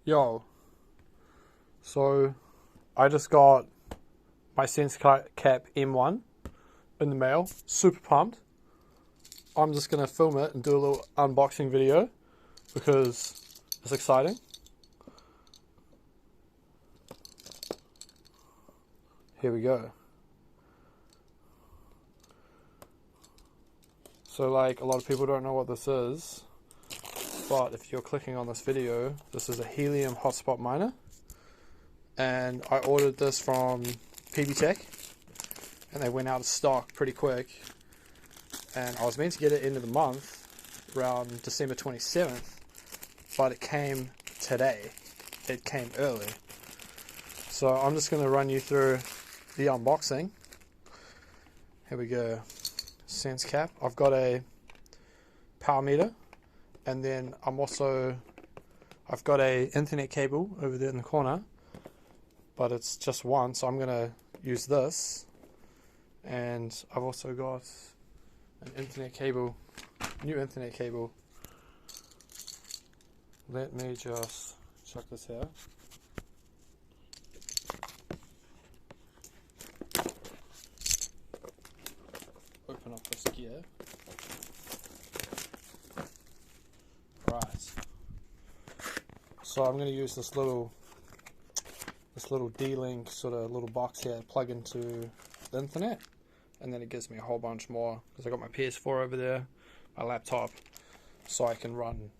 Yo, so I just got my sensecap M1 in the mail. Super pumped. I'm just going to film it and do a little unboxing video because it's exciting. Here we go. So like a lot of people don't know what this is, but if you're clicking on this video, this is a helium hotspot miner, and I ordered this from PB Tech and they went out of stock pretty quick, and I was meant to get it end of the month around December 27th, but it came today. It came early. So I'm just going to run you through the unboxing. Here we go. Sensecap. I've got a power meter, and then I've got a Ethernet cable over there in the corner, but it's just one, so I'm going to use this. And I've also got an Ethernet cable, new Ethernet cable. Let me just check this here. Open up this gear. Right. So I'm going to use this little D-Link sort of little box here, plug into the internet, and then it gives me a whole bunch more because I got my PS4 over there, my laptop, so I can run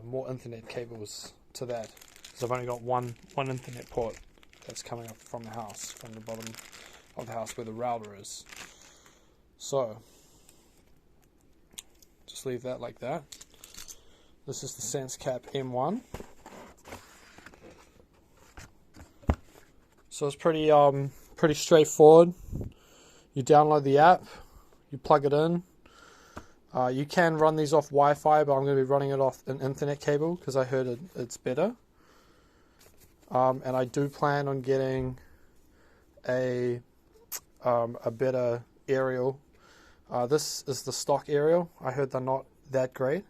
more internet cables to that. Because I've only got one internet port that's coming up from the house, from the bottom of the house where the router is. So just leave that like that. This is the sensecap M1. So it's pretty straightforward. You download the app, you plug it in. You can run these off Wi-Fi, but I'm going to be running it off an Ethernet cable because I heard it's better. And I do plan on getting a better aerial. This is the stock aerial. I heard they're not that great,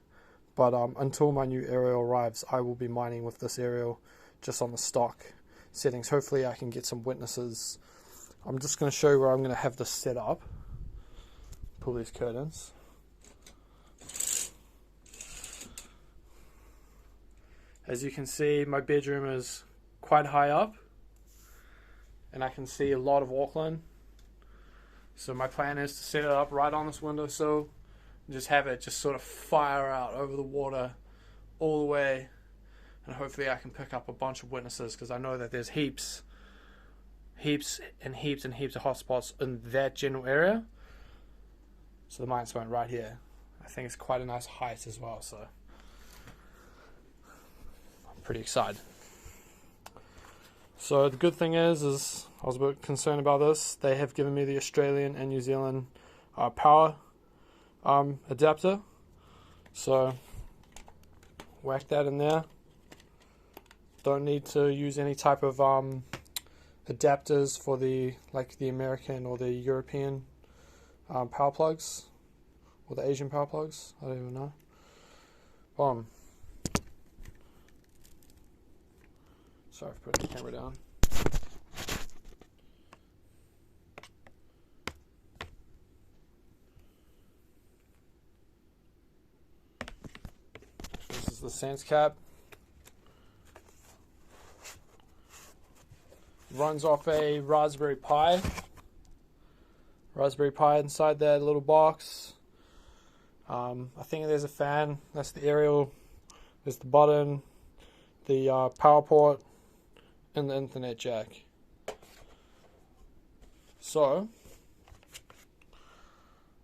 but until my new aerial arrives, I will be mining with this aerial just on the stock settings. Hopefully I can get some witnesses. I'm just going to show you where I'm going to have this set up. Pull these curtains. As you can see, my bedroom is quite high up, and I can see a lot of Auckland. So my plan is to set it up right on this windowsill and just have it just sort of fire out over the water all the way, and hopefully I can pick up a bunch of witnesses because I know that there's heaps and heaps of hotspots in that general area. So the mine's went right here. I think it's quite a nice height as well, so I'm pretty excited. So the good thing is I was a bit concerned about this. They have given me the Australian and New Zealand power adapter. So whack that in there. Don't need to use any type of adapters for the American or the European power plugs or the Asian power plugs. I don't even know. Sorry for putting the camera down. This is the sensecap. Runs off a Raspberry Pi. Raspberry Pi inside that little box. I think there's a fan. That's the aerial. There's the button, the power port, and the Ethernet jack. So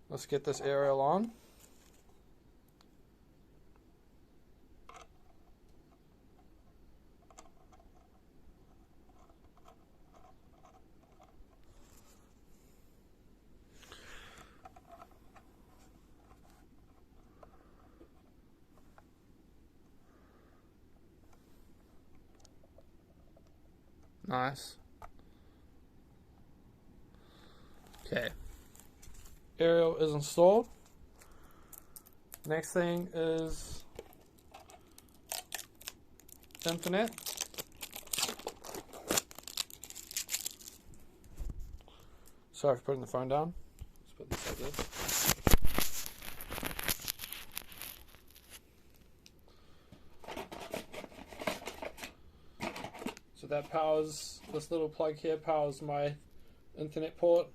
let's get this aerial on. Nice. Okay. Aerial is installed. Next thing is internet. Sorry for putting the phone down. Let's put this like this. So that powers, this little plug here powers my internet port.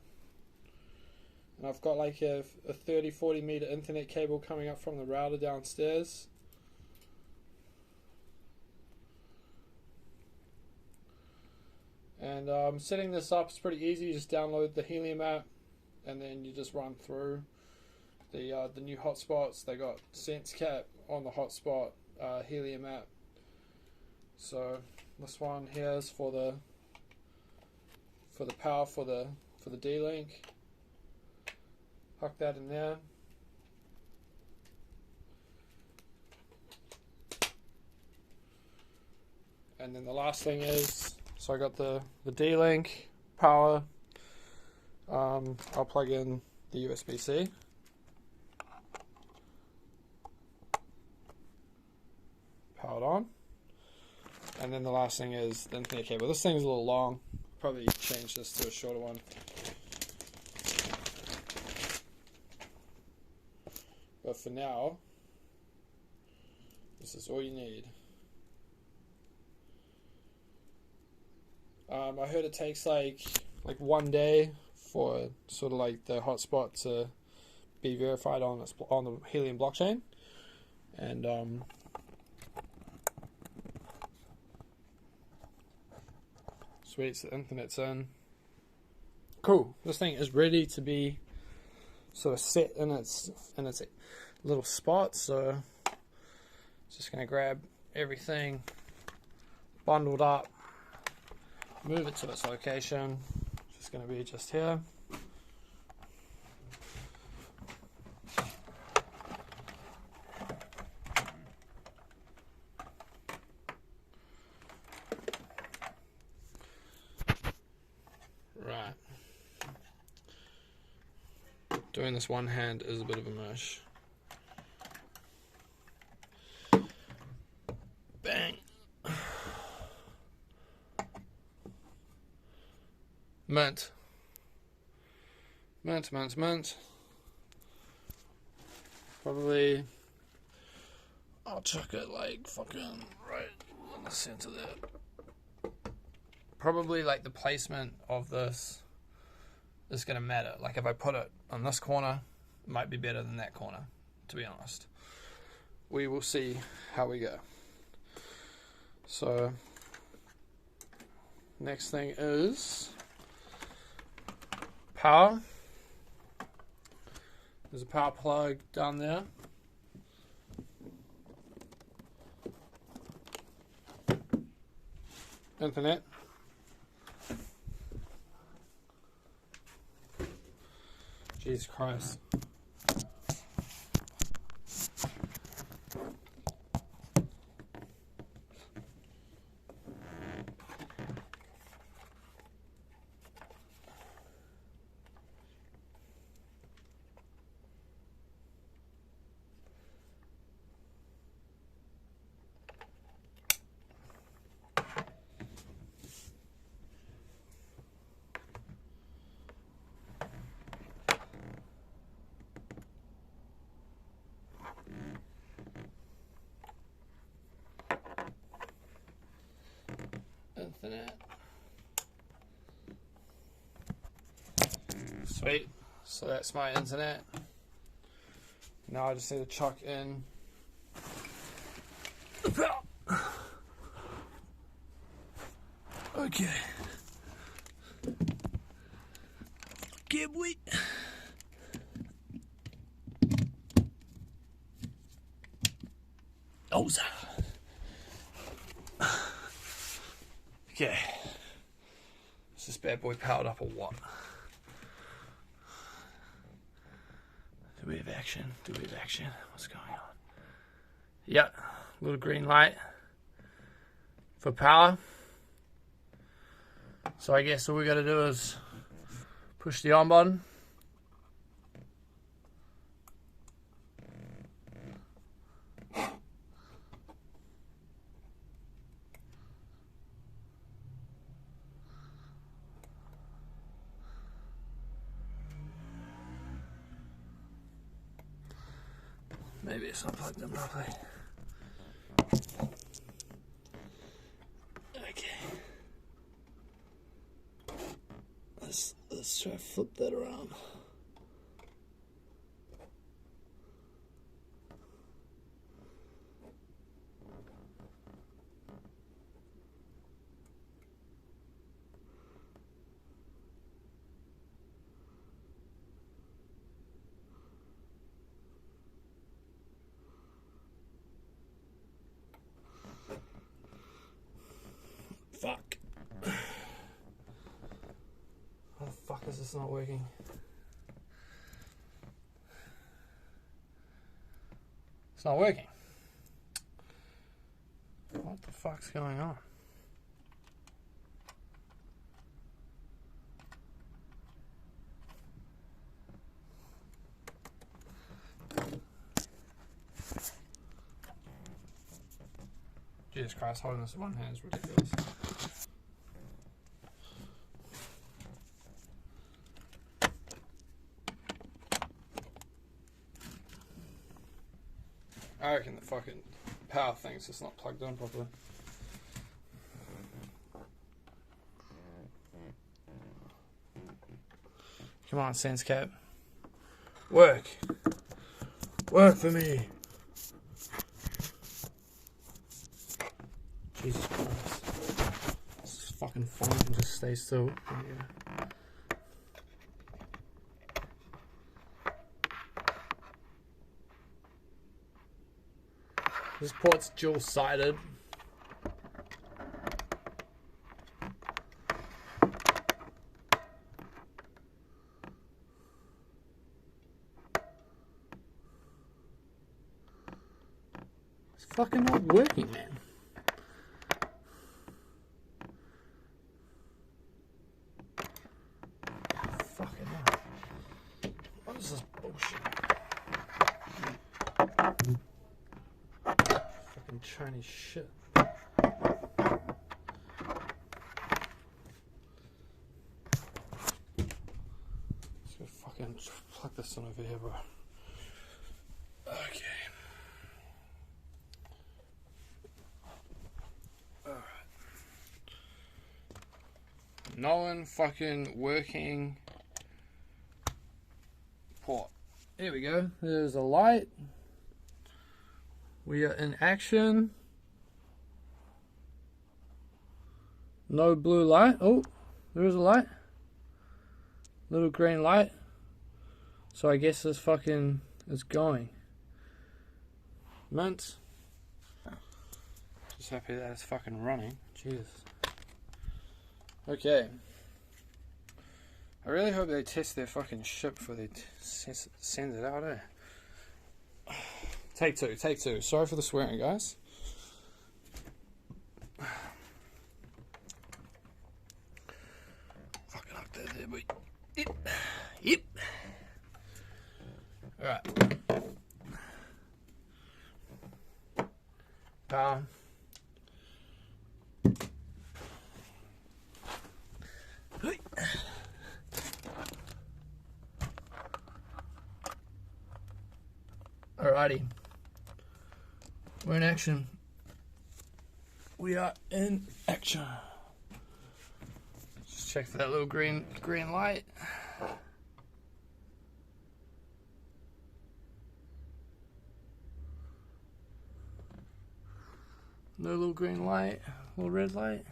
And I've got like a 30-40 meter internet cable coming up from the router downstairs. And setting this up is pretty easy. You just download the Helium app and then you just run through the new hotspots. They got sensecap on the hotspot Helium app. So this one here is for the power for the D-Link. Hook that in there. And then the last thing is, so I got the D-Link power. I'll plug in the USB-C. Powered on. And then the last thing is the internet cable. This thing's a little long. Probably change this to a shorter one. But for now, this is all you need. I heard it takes like 1 day for sort of like the hotspot to be verified on the Helium blockchain, and sweet, so the internet's in. Cool. This thing is ready to be sort of set in its little spot. So just gonna grab everything bundled up, move it to its location. It's just gonna be just here. Right. Doing this one hand is a bit of a mush. Bang. Mint. Mint, mint, mint. Probably I'll chuck it like fucking right in the center there. Probably like the placement of this is going to matter. Like if I put it on this corner, it might be better than that corner, to be honest. We will see how we go. So next thing is power. There's a power plug down there. Internet. Jesus Christ. Internet. Sweet. So that's my internet. Now I just need to chuck in the power. Okay. Get we. Oh. Okay. Is this bad boy powered up or what? Do we have action? Do we have action? What's going on? Yep. Little green light for power. So I guess all we gotta do is push the on button. Maybe it's not plugged in properly. Okay. Let's try to flip that around. Fuck. How the fuck is this not working? It's not working. What the fuck's going on? Jesus Christ, holding this in one hand is ridiculous. I reckon the fucking power thing's just not plugged in properly. Come on, sensecap. Work. Work for me. Jesus Christ. This fucking phone can just stay still. Yeah. This port's dual-sided. It's fucking not working, man. Fucking hell. What is this bullshit? Fucking Chinese shit. Let's go fucking plug this in over here, bro. Okay. Alright. Nolan fucking working port. There we go. There's a light. We are in action. No blue light. Oh, there is a light. Little green light. So I guess this fucking is going. Mint. Just happy that it's fucking running. Jesus. Okay. I really hope they test their fucking shit before they send it out, eh? Take two, take two. Sorry for the swearing, guys. Fucking up there, boy. Yep. Yep. Alright. Power. Alrighty. We're in action. We are in action. Just check for that little green light. No little green light, little red light.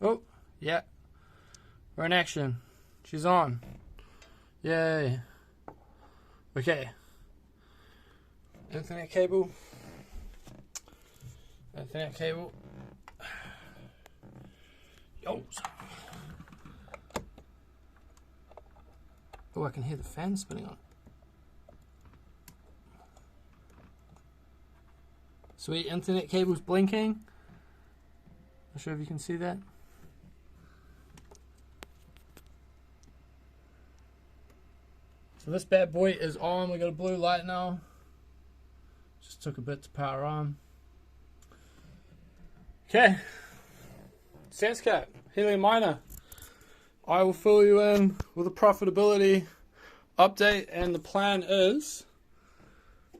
Oh, yeah. We're in action. She's on. Yay. Okay. Ethernet cable. Ethernet cable. Yo. Oh, I can hear the fan spinning on. Sweet, internet cable's blinking. Not sure if you can see that. So this bad boy is on. We got a blue light now. Just took a bit to power on. Okay. Sensecap, helium miner. I will fill you in with a profitability update, and the plan is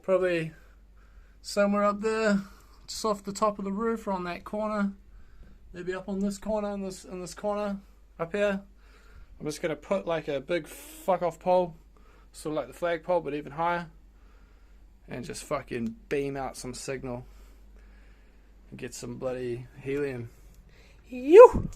probably somewhere up there, just off the top of the roof or on that corner. Maybe up on this corner, in this corner, up here. I'm just going to put like a big fuck off pole, sort of like the flagpole, but even higher. And just fucking beam out some signal. And get some bloody helium. You.